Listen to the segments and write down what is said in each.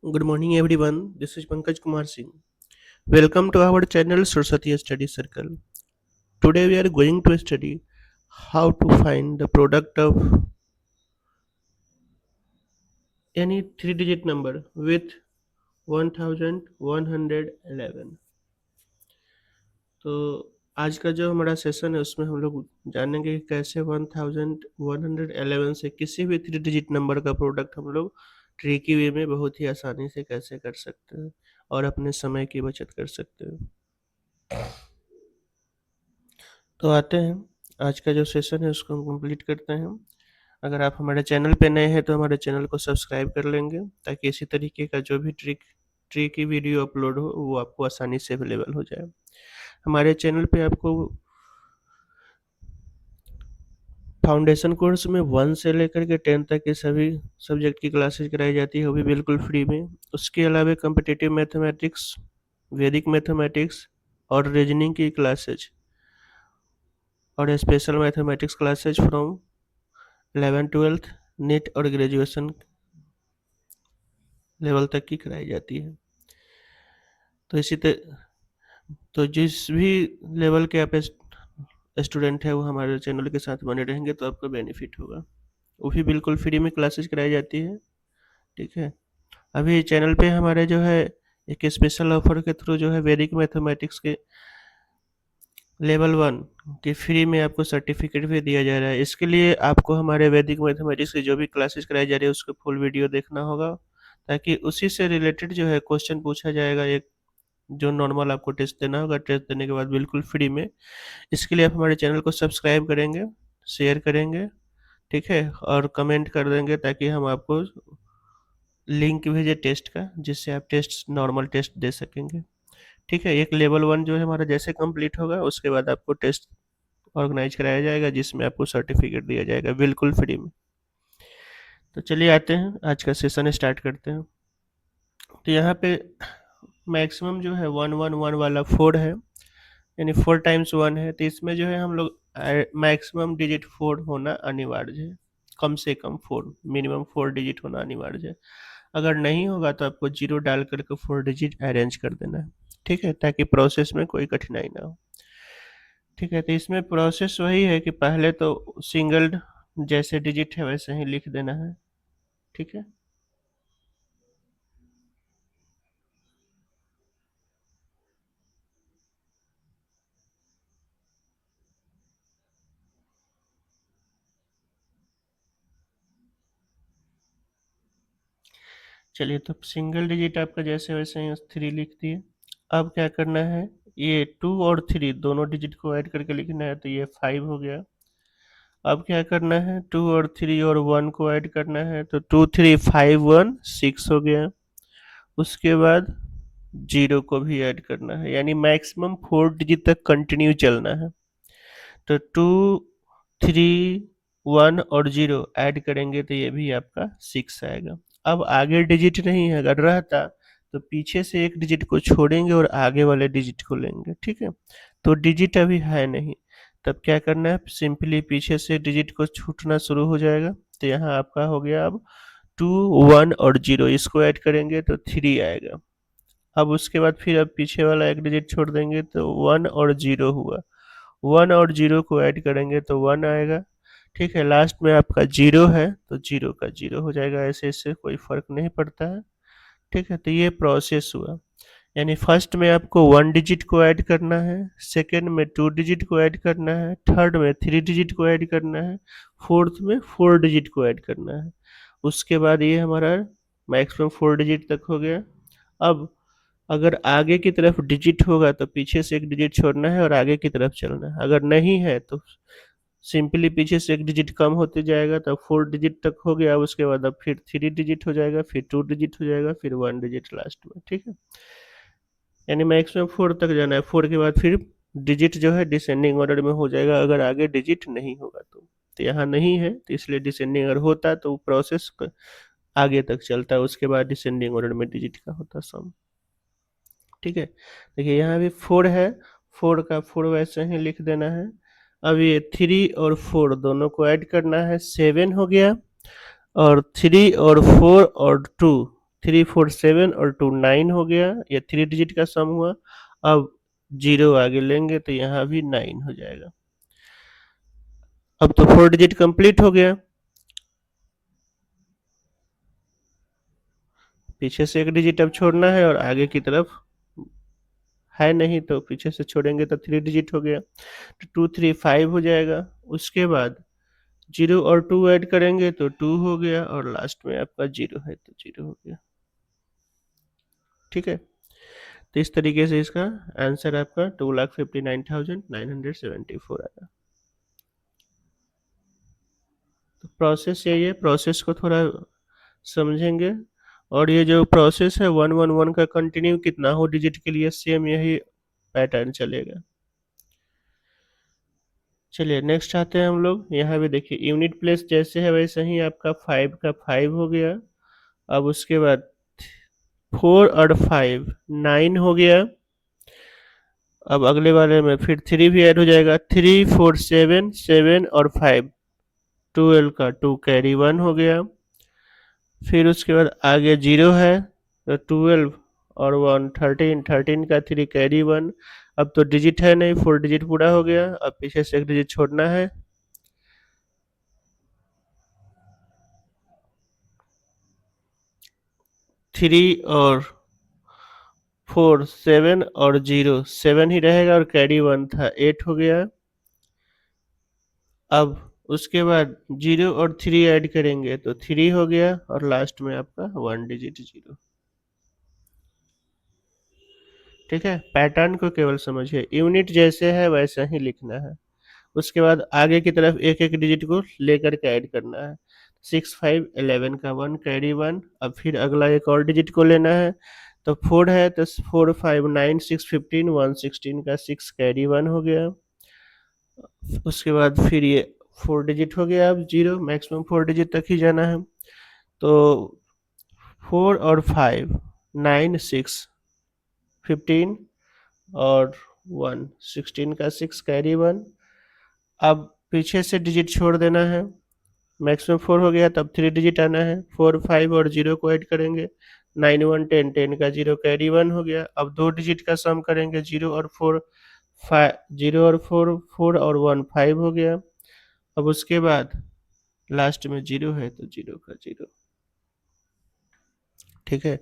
Good morning, everyone. This is Pankaj Kumar Singh. Welcome to our channel Saraswati Study Circle. Today, we are going to study how to find the product of any three-digit number with 1111. तो आज का जो हमारा session है उसमें हम लोग जानेंगे कि कैसे 1111 से किसी भी थ्री डिजिट नंबर का प्रोडक्ट हम लोग ट्रिकी वे में बहुत ही आसानी से कैसे कर सकते हैं और अपने समय की बचत कर सकते हैं। तो आते हैं आज का जो सेशन है उसको हम कंप्लीट करते हैं। अगर आप हमारे चैनल पे नए हैं तो हमारे चैनल को सब्सक्राइब कर लेंगे ताकि इसी तरीके का जो भी ट्रिक की वीडियो अपलोड हो वो आपको आसानी से अवेलेबल हो जाए। हमारे चैनल पे आपको फाउंडेशन कोर्स में 1 से लेकर के 10 तक के सभी सब्जेक्ट की क्लासेज कराई जाती है, वो भी बिल्कुल फ्री में। उसके अलावा कम्पिटिटिव मैथमेटिक्स, वैदिक मैथमेटिक्स और रीजनिंग की क्लासेज और special mathematics classes from 11th-12th net और ग्रेजुएशन लेवल तक की कराई जाती है। तो इसी तो जिस भी लेवल के आप स्टूडेंट है वो हमारे चैनल के साथ बने रहेंगे तो आपको बेनिफिट होगा। वो भी बिल्कुल फ्री में क्लासेस कराई जाती है, ठीक है। अभी चैनल पे हमारे जो है एक स्पेशल ऑफर के थ्रू जो है वैदिक मैथमेटिक्स के लेवल 1 की फ्री में आपको सर्टिफिकेट भी दिया जा रहा है। इसके लिए आपको हमारे वैदिक मैथमेटिक्स की जो भी क्लासेस कराई जा रही है उसको फुल वीडियो देखना होगा, ताकि उसी से रिलेटेड जो है क्वेश्चन पूछा जाएगा, एक जो नॉर्मल आपको टेस्ट देना होगा, टेस्ट देने के बाद बिल्कुल फ्री में। इसके लिए आप हमारे चैनल को सब्सक्राइब करेंगे, शेयर करेंगे, ठीक है, और कमेंट कर देंगे ताकि हम आपको लिंक भेजे टेस्ट का, जिससे आप टेस्ट नॉर्मल टेस्ट दे सकेंगे, ठीक है। एक लेवल 1 जो है हमारा जैसे कंप्लीट होगा उसके बाद आपको टेस्ट ऑर्गेनाइज कराया जाएगा जिसमें आपको सर्टिफिकेट दिया जाएगा बिल्कुल फ्री में। तो चलिए आते हैं आज का सेशन स्टार्ट करते हैं। तो यहाँ पे मैक्सिमम जो है 111 वाला 4 है, यानी 4 टाइम्स 1 है। तो इसमें जो है हम लोग मैक्सिमम डिजिट 4 होना अनिवार्य है, कम से कम 4, मिनिमम 4 डिजिट होना अनिवार्य है। अगर नहीं होगा तो आपको जीरो डाल करके 4 डिजिट अरेंज कर देना है, ठीक है, ताकि प्रोसेस में कोई कठिनाई ना हो, ठीक है। तो इसमें प्रोसेस वही है कि पहले तो सिंगल जैसे डिजिट है वैसे ही लिख देना है, ठीक है। चलिए, तो सिंगल डिजिट आपका जैसे वैसे ही 3 लिख दिए। अब क्या करना है, ये 2 और 3 दोनों डिजिट को ऐड करके लिखना है, तो ये 5 हो गया। अब क्या करना है, 2 और 3 और 1 को ऐड करना है, तो 2 3 5 1 6 हो गया। उसके बाद 0 को भी ऐड करना है, यानी मैक्सिमम 4 डिजिट तक कंटिन्यू चलना है। तो 2 3 1 और 0 ऐड करेंगे तो ये भी आपका 6 आएगा। अब आगे डिजिट नहीं है, अगर रहता तो पीछे से एक डिजिट को छोड़ेंगे और आगे वाले डिजिट को लेंगे, ठीक है। तो डिजिट अभी है नहीं, तब क्या करना है, सिंपली पीछे से डिजिट को छूटना शुरू हो जाएगा। तो यहाँ आपका हो गया अब 2 1 और 0, इसको ऐड करेंगे तो 3 आएगा। अब उसके बाद फिर अब पीछे वाला एक डिजिट छोड़ देंगे तो 1 और 0 हुआ। 1 और 0 को ऐड करेंगे तो 1 आएगा, ठीक है। लास्ट में आपका 0 है तो 0 का 0 हो जाएगा। ऐसे इससे कोई फर्क नहीं पड़ता है, ठीक है। तो ये प्रोसेस हुआ, यानी फर्स्ट में आपको 1 डिजिट को ऐड करना है, सेकेंड में 2 डिजिट को ऐड करना है, थर्ड में 3 डिजिट को ऐड करना है, फोर्थ में 4 डिजिट को ऐड करना है। उसके बाद ये हमारा मैक्सिमम 4 डिजिट तक हो गया। अब अगर आगे की तरफ डिजिट होगा तो पीछे से एक डिजिट छोड़ना है और आगे की तरफ चलना है। अगर नहीं है तो सिंपली पीछे से एक डिजिट कम होते जाएगा, तब 4 डिजिट तक हो गया। उसके बाद अब फिर 3 डिजिट हो जाएगा, फिर 2 डिजिट हो जाएगा, फिर 1 डिजिट लास्ट में, ठीक है। यानी मैक्सिमम 4 तक जाना है। 4 के बाद फिर डिजिट जो है डिसेंडिंग ऑर्डर में हो जाएगा, अगर आगे डिजिट नहीं होगा तो यहाँ नहीं है तो इसलिए डिसेंडिंग अगर होता तो प्रोसेस आगे तक चलता है, उसके बाद डिसेंडिंग ऑर्डर में डिजिट का होता सम, ठीक है। देखिए यहाँ भी 4 है, 4 का 4 वैसे ही लिख देना है। अब ये 3 और 4 दोनों को ऐड करना है, 7 हो गया। और 3 और 4 और 2 347 और 2 9 हो गया, ये 3 डिजिट का सम हुआ। अब 0 आगे लेंगे तो यहाँ भी 9 हो जाएगा। अब तो 4 डिजिट कंप्लीट हो गया। पीछे से एक डिजिट अब छोड़ना है और आगे की तरफ है नहीं, तो पीछे से छोड़ेंगे तो 3 डिजिट हो गया, तो 2 3 5 हो जाएगा। उसके बाद 0 और 2 ऐड करेंगे तो 2 हो गया, और लास्ट में आपका 0 है तो 0 हो गया। ठीक है, तो इस तरीके से इसका आंसर आपका 2,59,974 आया। तो प्रोसेस यही है, प्रोसेस को थोड़ा समझेंगे। और ये जो प्रोसेस है 111 का कंटिन्यू कितना हो डिजिट के लिए, सेम यही पैटर्न चलेगा। चलिए नेक्स्ट आते हैं हम लोग। यहाँ भी देखिए यूनिट प्लेस जैसे है वैसे ही आपका 5 का 5 हो गया। अब उसके बाद 4 और 5 9 हो गया। अब अगले वाले में फिर 3 भी ऐड हो जाएगा, 3 4 7 7 और 5 12 का 2 कैरी 1 हो गया। फिर उसके बाद आगे 0 है तो 12 और 1 13 13 का 3 कैरी 1। अब तो डिजिट है नहीं, 4 डिजिट पूरा हो गया। अब पीछे से एक डिजिट छोड़ना है, 3 और 4 7 और 0 7 ही रहेगा, और कैरी 1 था 8 हो गया। अब उसके बाद 0 और 3 ऐड करेंगे तो 3 हो गया, और लास्ट में आपका 1 डिजिट 0। ठीक है, पैटर्न को केवल समझिए, यूनिट जैसे है वैसा ही लिखना है। उसके बाद आगे की तरफ एक एक डिजिट को लेकर के ऐड करना है। 6 5 11 का 1 कैरी 1। अब फिर अगला एक और डिजिट को लेना है, तो 4 है तो 4 5 9 6 15 1 16 का 6 कैरी 1 हो गया। उसके बाद फिर ये 4 डिजिट हो गया। अब 0 मैक्सिमम 4 डिजिट तक ही जाना है, तो 4 और 5 9 6 15 और 1 16 का 6 कैरी 1। अब पीछे से डिजिट छोड़ देना है, मैक्सिमम 4 हो गया, तब 3 डिजिट आना है, 4 5 और 0 को ऐड करेंगे, 9 1 10 10 का 0 कैरी 1 हो गया। अब दो डिजिट का सम करेंगे, 0 और 4 5 0 और 4 4 और 1 5 हो गया। अब उसके बाद लास्ट में 0 है तो 0 का 0। ठीक है,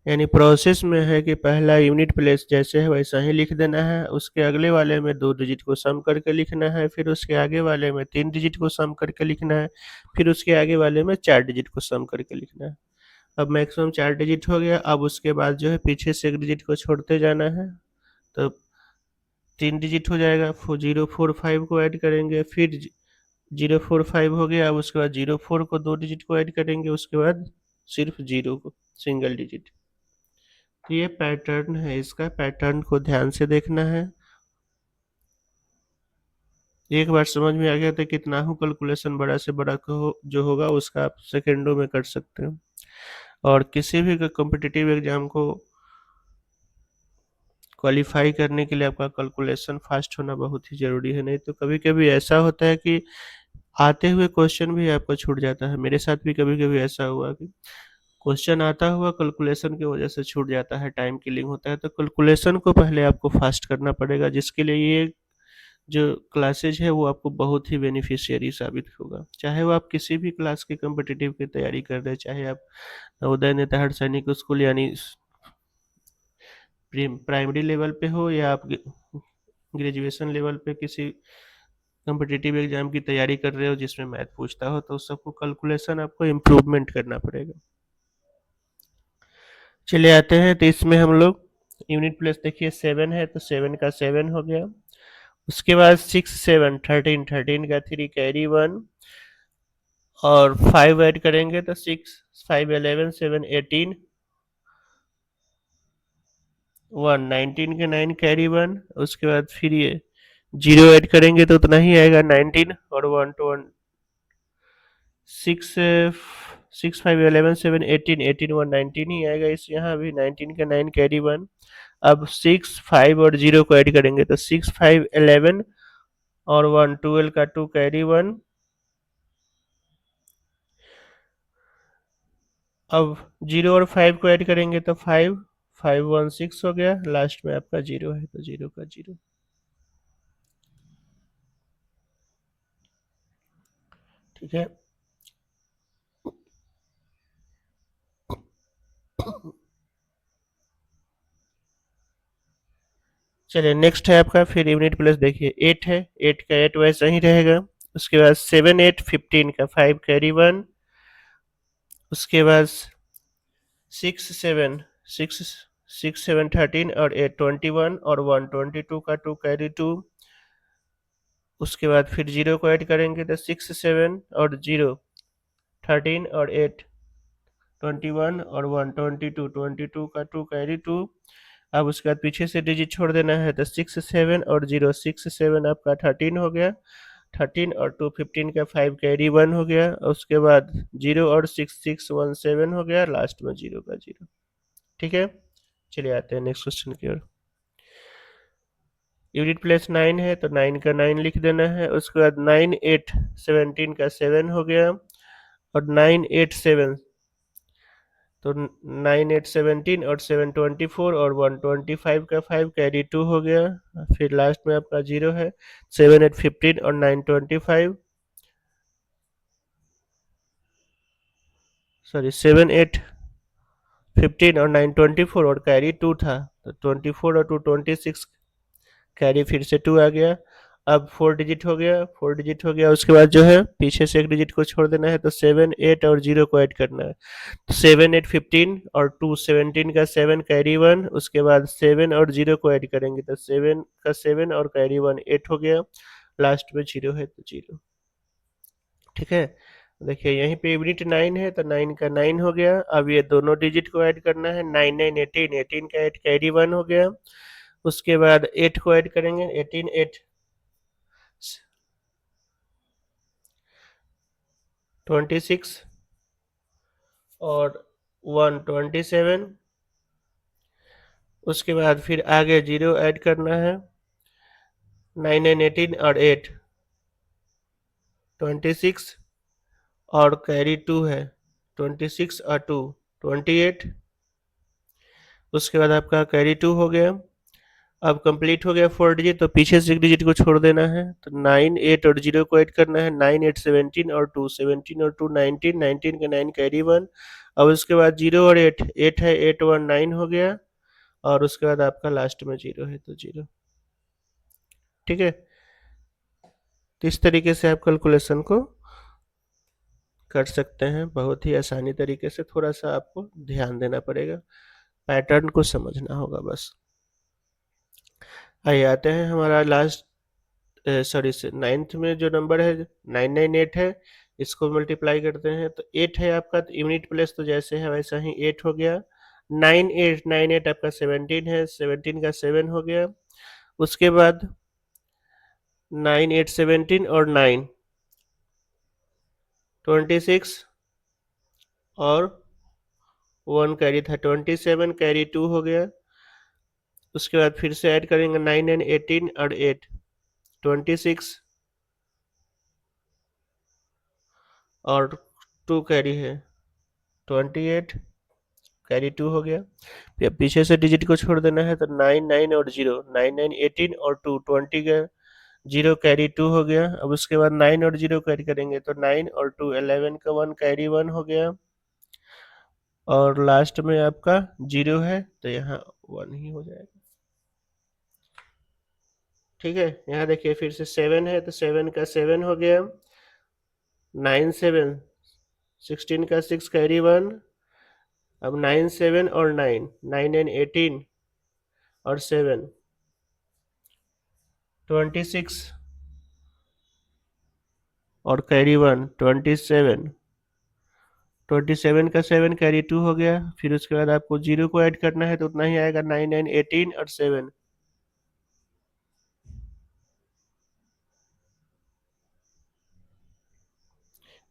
यानी प्रोसेस में है कि पहला यूनिट प्लेस जैसे है वैसा ही लिख देना है, उसके अगले वाले में 2 डिजिट को सम करके लिखना है, फिर उसके आगे वाले में 3 डिजिट को सम करके लिखना है, फिर उसके आगे वाले में 4 डिजिट को सम करके लिखना है। अब मैक्सिमम 4 डिजिट हो गया। अब उसके बाद जो है पीछे से एक डिजिट को छोड़ते जाना है, तो 3 डिजिट हो जाएगा। 0 4 5 को ऐड करेंगे, फिर 0 4 5 हो गया। अब उसके बाद 0 4 को 2 डिजिट को ऐड करेंगे, उसके बाद सिर्फ 0 को सिंगल डिजिट। तो ये पैटर्न है, इसका पैटर्न को ध्यान से देखना है। एक बार समझ में आ गया तो कितना हो कैलकुलेशन बड़ा से बड़ा जो होगा उसका आप सेकेंडों में कर सकते हैं। और किसी भी कॉम्पिटिटिव एग्जाम को क्वालिफाई करने के लिए आपका कैलकुलेशन फास्ट होना बहुत ही ज़रूरी है, नहीं तो कभी कभी ऐसा होता है कि आते हुए क्वेश्चन भी आपका छूट जाता है। मेरे साथ भी कभी कभी ऐसा हुआ कि क्वेश्चन आता हुआ कैलकुलेशन की वजह से छूट जाता है, टाइम किलिंग होता है। तो कैलकुलेशन को पहले आपको फास्ट करना पड़ेगा, जिसके लिए ये जो क्लासेज है वो आपको बहुत ही बेनिफिशियरी साबित होगा। चाहे वो आप किसी भी क्लास की कॉम्पिटिटिव की तैयारी कर रहे हैं, चाहे आप नवोदय नेताहर सैनिक स्कूल यानी प्राइमरी लेवल पे हो, या आप ग्रेजुएशन लेवल पे किसी कॉम्पिटिटिव एग्जाम की तैयारी कर रहे हो जिसमें मैथ पूछता हो, तो उस सबको कैलकुलेशन आपको इम्प्रूवमेंट करना पड़ेगा। चले आते हैं, तो इसमें हम लोग यूनिट प्लेस देखिए 7 है तो 7 का 7 हो गया। उसके बाद 6 7 13 13 का 3 कैरी 1, और 5 ऐड करेंगे तो 6 5 11 7 18 1 19 के 9 कैरी 1। उसके बाद फिर ये 0 ऐड करेंगे तो उतना ही आएगा 19, और 1 to 1 6 6 5 11 7 18 18 1 19 ही आएगा। इस यहाँ भी 19 का 9 कैरी 1। अब 6 5 और 0 को ऐड करेंगे तो 6 5 11 और 1 12 का 2 कैरी 1। अब 0 और 5 को ऐड करेंगे तो 5, 516 हो गया, लास्ट में आपका 0 है तो 0 का 0। ठीक है, चलिए नेक्स्ट है आपका फिर यूनिट प्लेस। देखिए 8 है, 8 का 8 वैसा ही रहेगा। उसके बाद 7 8 15 का 5 कैरी 1। उसके बाद 6 7 6 6 7 13 और 8 21 और 1 22 का 2 कैरी 2। उसके बाद फिर 0 को ऐड करेंगे तो 6 7 और 0 13 और 8 21 और 1 22 22 का 2 कैरी 2। अब उसके बाद पीछे से डिजिट छोड़ देना है तो 6 7 और 0 6 7 आपका 13 हो गया, 13 और 2 15 का 5 कैरी 1 हो गया। उसके बाद 0 और 6 6 1 7 हो गया, लास्ट में 0 का 0। ठीक है, चलिए आते हैं नेक्स्ट क्वेश्चन की ओर। यूनिट प्लेस 9 है तो 9 का 9 लिख देना है। उसके बाद 9 8 17 का 7 हो गया और 9 8 7 तो 9 8 17 और 7 24 और 1 25 का 5 कैरी 2 हो गया। फिर लास्ट में आपका 0 है। 7 8 15 और 9 25, सॉरी 7 8 15 और 9 24 और कैरी 2 था तो 24 और 2 26, कैरी फिर से 2 आ गया। अब 4 डिजिट हो गया, 4 डिजिट हो गया। उसके बाद जो है पीछे से एक डिजिट को छोड़ देना है तो 7 8 और 0 को ऐड करना है तो 7 8 15 और 2 17 का 7 कैरी 1। उसके बाद 7 और 0 को ऐड करेंगे तो 7 का 7 और कैरी 1 8 हो गया, लास्ट में 0 है तो 0। ठीक है, देखिए यहीं पे यूनिट 9 है तो 9 का 9 हो गया। अब ये दोनों डिजिट को ऐड करना है, 9 9 18, 18 का 8 कैरी 1 हो गया। उसके बाद 8 को ऐड करेंगे, 18 8 26 और 1 27। उसके बाद फिर आगे 0 ऐड करना है, 9 9 18 और 8 26 और कैरी 2 है, 26 और 2 28। उसके बाद आपका कैरी 2 हो गया। अब कंप्लीट हो गया 4 डिजिट तो पीछे से एक डिजिट को छोड़ देना है तो 9 8 और 0 को ऐड करना है, 9 8 17 और 2 17 और 2 19, 19 का 9 कैरी 1। अब उसके बाद 0 और 8, 8 है 8 1 9 हो गया और उसके बाद आपका लास्ट में 0 है तो 0। ठीक है, तो इस तरीके से आप कैलकुलेशन को कर सकते हैं, बहुत ही आसानी तरीके से। थोड़ा सा आपको ध्यान देना पड़ेगा, पैटर्न को समझना होगा बस। आइए आते हैं हमारा लास्ट, सॉरी से नाइन्थ में जो नंबर है 998 है, इसको मल्टीप्लाई करते हैं तो 8 है आपका, तो यूनिट प्लेस तो जैसे है वैसा ही 8 हो गया। 9898 आपका 17 है, 17 का 7 हो गया। उसके बाद 9 8 17 और 9 26 और 1 कैरी था, 27 कैरी 2 हो गया। उसके बाद फिर से ऐड करेंगे 9 9 18 और 8 26 और 2 कैरी है, 28 कैरी 2 हो गया। फिर पीछे से डिजिट को छोड़ देना है तो 9 9 और 0, 9 9 18 और 2 20 का 0 कैरी 2 हो गया। अब उसके बाद 9 और 0 कैरी करेंगे तो 9 और 2 11 का 1 कैरी 1 हो गया और लास्ट में आपका 0 है तो यहाँ 1 ही हो जाएगा। ठीक है, यहाँ देखिए फिर से 7 है तो 7 का 7 हो गया, 9 7 16 का 6 कैरी 1। अब 9 7 और 9 9 9 18 और 7 26 और कैरी 1 27, 27 का 7 कैरी 2 हो गया। फिर उसके बाद आपको 0 को ऐड करना है तो उतना ही आएगा, 9 9 18 और 7।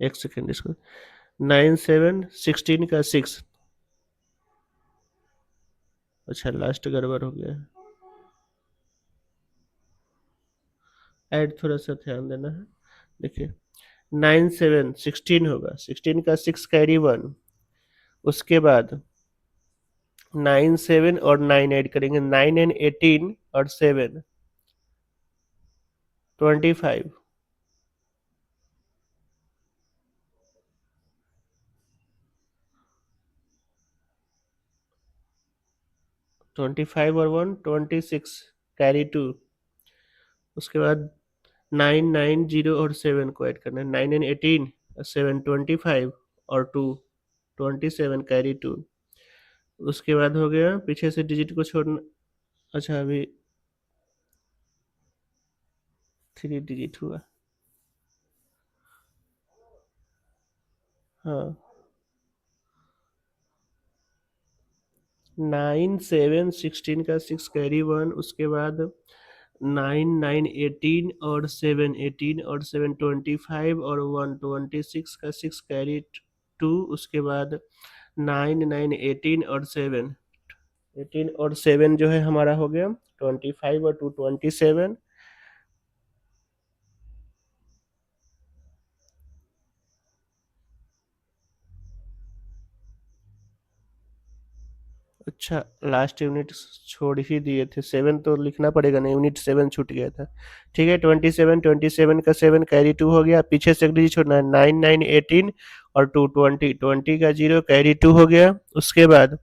एक सेकेंड, इसको 9 7 16 का 6, अच्छा लास्ट गड़बड़ हो गया है, ऐड थोड़ा सा ध्यान देना है। देखिए 9 7 16 होगा, 16 का 6 कैरी 1। उसके बाद 9 7 और 9 ऐड करेंगे, 9 एंड 18 और 7 25। 25 और 1 26, कैरी 2। उसके बाद 9 9 0 और 7 को ऐड करना है, 9 एंड 18 और 7 25 और 2 27, कैरी 2। उसके बाद हो गया, पीछे से डिजिट को छोड़ना। अच्छा अभी 3 डिजिट हुआ। हाँ, 9 7 16 का 6 कैरी 1। उसके बाद 9 9 18 और 7 18 और 7 25 और 1 26 का 6 कैरी 2। उसके बाद 9 9 18 और 7 18 और 7 जो है हमारा हो गया 25 और 2 27। अच्छा, लास्ट यूनिट छोड़ ही दिए थे, 7 तो लिखना पड़ेगा ना, यूनिट 7 छूट गया था। ठीक है, 27 27 का 7 कैरी 2 हो गया, पीछे से एक डिजिट छोड़ना है, 9 9 18 और 2 20 20 का 0 कैरी 2 हो गया। उसके बाद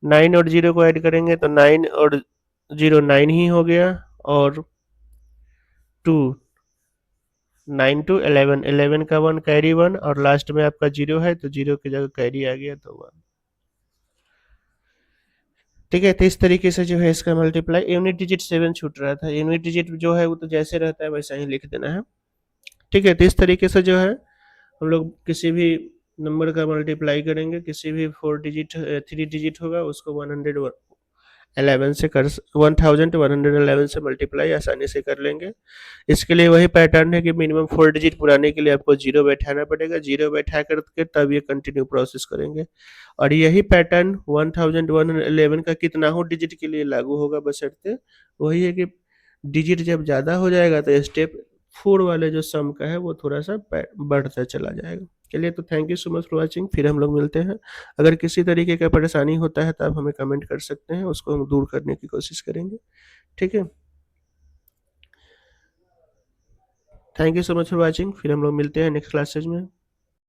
9 और 0 को ऐड करेंगे तो 9 और 0 9 ही हो गया, और 2 9 टू 11 11 का 1 कैरी 1, और लास्ट में आपका 0 है तो 0 की जगह कैरी आ गया तो 1। ठीक है, तो इस तरीके से जो है इसका मल्टीप्लाई, यूनिट डिजिट 7 छूट रहा था, यूनिट डिजिट जो है वो तो जैसे रहता है वैसा ही लिख देना है। ठीक है, तो इस तरीके से जो है हम लोग किसी भी नंबर का मल्टीप्लाई करेंगे, किसी भी 4 डिजिट 3 डिजिट होगा उसको 111 से कर 1111 से मल्टीप्लाई आसानी से कर लेंगे। इसके लिए वही पैटर्न है कि मिनिमम 4 डिजिट पुराने के लिए आपको जीरो बैठाना पड़ेगा, जीरो बैठा करके तब ये कंटिन्यू प्रोसेस करेंगे। और यही पैटर्न 1111 का कितना हो डिजिट के लिए लागू होगा, बशर्ते वही है कि डिजिट जब ज़्यादा हो जाएगा तो स्टेप 4 वाले जो सम का है वो थोड़ा सा बढ़ता चला जाएगा। चलिए, तो thank you so much for watching, फिर हम लोग मिलते हैं। अगर किसी तरीके का परेशानी होता है तो आप हमें कमेंट कर सकते हैं, उसको हम दूर करने की कोशिश करेंगे। ठीक है, thank you so much for watching, फिर हम लोग मिलते हैं नेक्स्ट क्लासेज में।